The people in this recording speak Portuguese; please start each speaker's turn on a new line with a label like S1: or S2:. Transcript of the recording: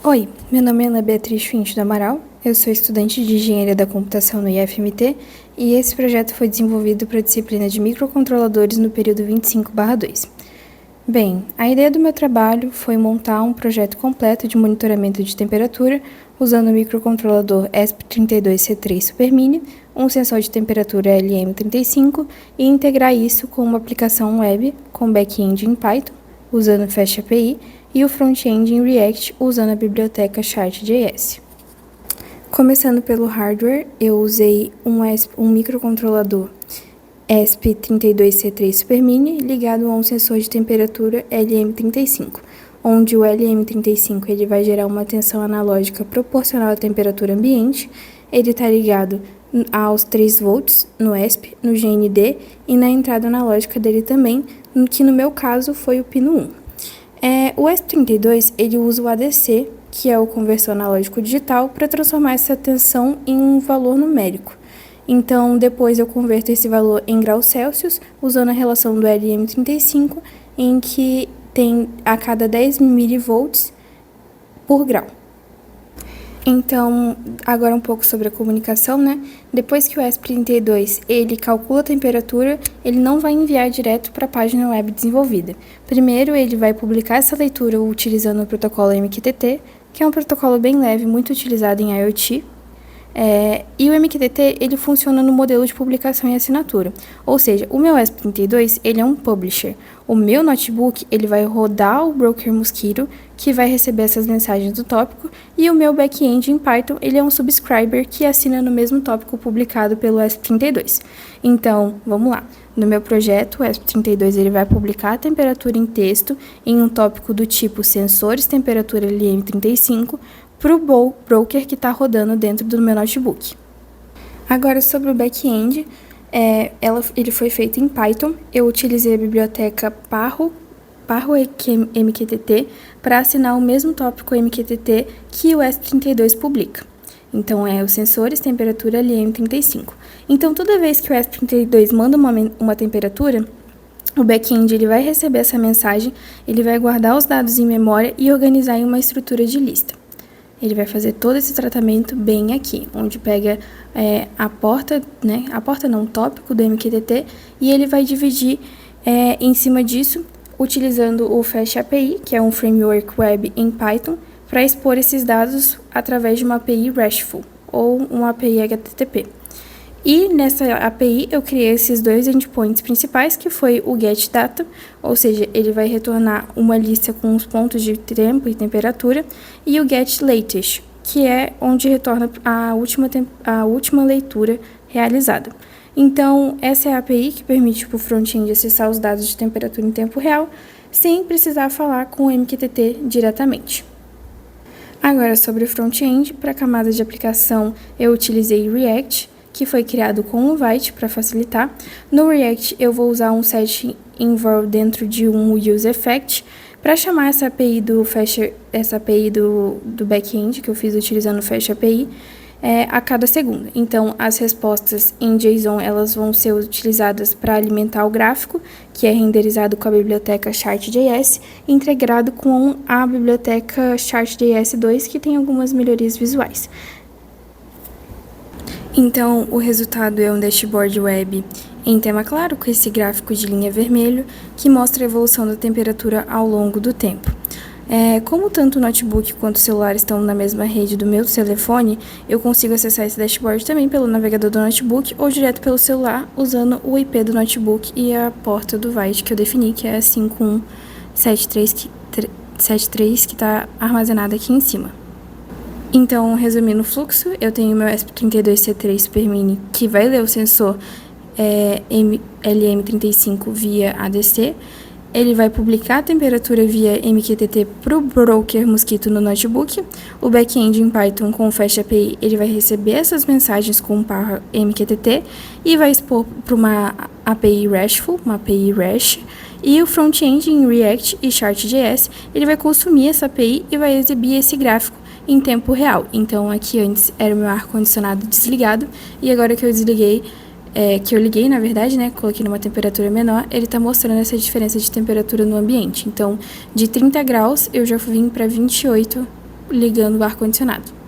S1: Oi, meu nome é Ana Beatriz Finch do Amaral, eu sou estudante de Engenharia da Computação no IFMT e esse projeto foi desenvolvido para a disciplina de microcontroladores no período 25/2. Bem, a ideia do meu trabalho foi montar um projeto completo de monitoramento de temperatura usando o microcontrolador ESP32C3 SuperMini, um sensor de temperatura LM35 e integrar isso com uma aplicação web com back-end em Python, usando FastAPI, e o front-end em React, usando a biblioteca Chart.js. Começando pelo hardware, eu usei um microcontrolador ESP32C3 SuperMini ligado a um sensor de temperatura LM35, onde o LM35 ele vai gerar uma tensão analógica proporcional à temperatura ambiente. Ele está ligado aos 3 volts no ESP, no GND e na entrada analógica dele também, que no meu caso foi o pino 1. O ESP32 ele usa o ADC, que é o conversor analógico digital, para transformar essa tensão em um valor numérico. Então, depois eu converto esse valor em graus Celsius, usando a relação do LM35, em que tem a cada 10 milivolts por grau. Então, agora um pouco sobre a comunicação, né? Depois que o ESP32 ele calcula a temperatura, ele não vai enviar direto para a página web desenvolvida. Primeiro, ele vai publicar essa leitura utilizando o protocolo MQTT, que é um protocolo bem leve, muito utilizado em IoT. E o MQTT ele funciona no modelo de publicação e assinatura, ou seja, o meu ESP32 ele é um publisher. O meu notebook ele vai rodar o broker Mosquito, que vai receber essas mensagens do tópico, e o meu back-end em Python ele é um subscriber que assina no mesmo tópico publicado pelo ESP32. Então, vamos lá. No meu projeto, o ESP32 ele vai publicar a temperatura em texto em um tópico do tipo sensores temperatura LM35, para o broker que está rodando dentro do meu notebook. Agora, sobre o back-end, ele foi feito em Python. Eu utilizei a biblioteca Parro MQTT para assinar o mesmo tópico MQTT que o ESP32 publica. Então, os sensores temperatura LM35. Então, toda vez que o ESP32 manda uma temperatura, o back-end ele vai receber essa mensagem, ele vai guardar os dados em memória e organizar em uma estrutura de lista. Ele vai fazer todo esse tratamento bem aqui, onde pega o tópico do MQTT, e ele vai dividir em cima disso, utilizando o FastAPI, que é um framework web em Python, para expor esses dados através de uma API RESTful, ou uma API HTTP. E nessa API eu criei esses 2 endpoints principais, que foi o getData, ou seja, ele vai retornar uma lista com os pontos de tempo e temperatura, e o getLatest, que é onde retorna a última leitura realizada. Então, essa é a API que permite para o front-end acessar os dados de temperatura em tempo real, sem precisar falar com o MQTT diretamente. Agora, sobre o front-end, para a camada de aplicação eu utilizei React, que foi criado com o Vite para facilitar. No React eu vou usar um set involve dentro de um useEffect para chamar essa API do back-end que eu fiz utilizando o FastAPI a cada segundo. Então, as respostas em JSON elas vão ser utilizadas para alimentar o gráfico, que é renderizado com a biblioteca Chart.js, integrado com a biblioteca Chart.js 2, que tem algumas melhorias visuais. Então, o resultado é um dashboard web em tema claro, com esse gráfico de linha vermelho, que mostra a evolução da temperatura ao longo do tempo. Como tanto o notebook quanto o celular estão na mesma rede do meu telefone, eu consigo acessar esse dashboard também pelo navegador do notebook ou direto pelo celular, usando o IP do notebook e a porta do Vite que eu defini, que é 5173 que está armazenada aqui em cima. Então, resumindo o fluxo, eu tenho meu ESP32C3 SuperMini, que vai ler o sensor LM35 via ADC. Ele vai publicar a temperatura via MQTT para o broker Mosquito no notebook. O back-end em Python com o FastAPI, ele vai receber essas mensagens com o MQTT e vai expor para uma API RESTful, uma API REST. E o front-end em React e Chart.js, ele vai consumir essa API e vai exibir esse gráfico em tempo real. Então, aqui antes era o meu ar-condicionado desligado, e agora que eu desliguei, que eu liguei, na verdade, né, coloquei numa temperatura menor, ele está mostrando essa diferença de temperatura no ambiente. Então, de 30 graus, eu já vim para 28 ligando o ar-condicionado.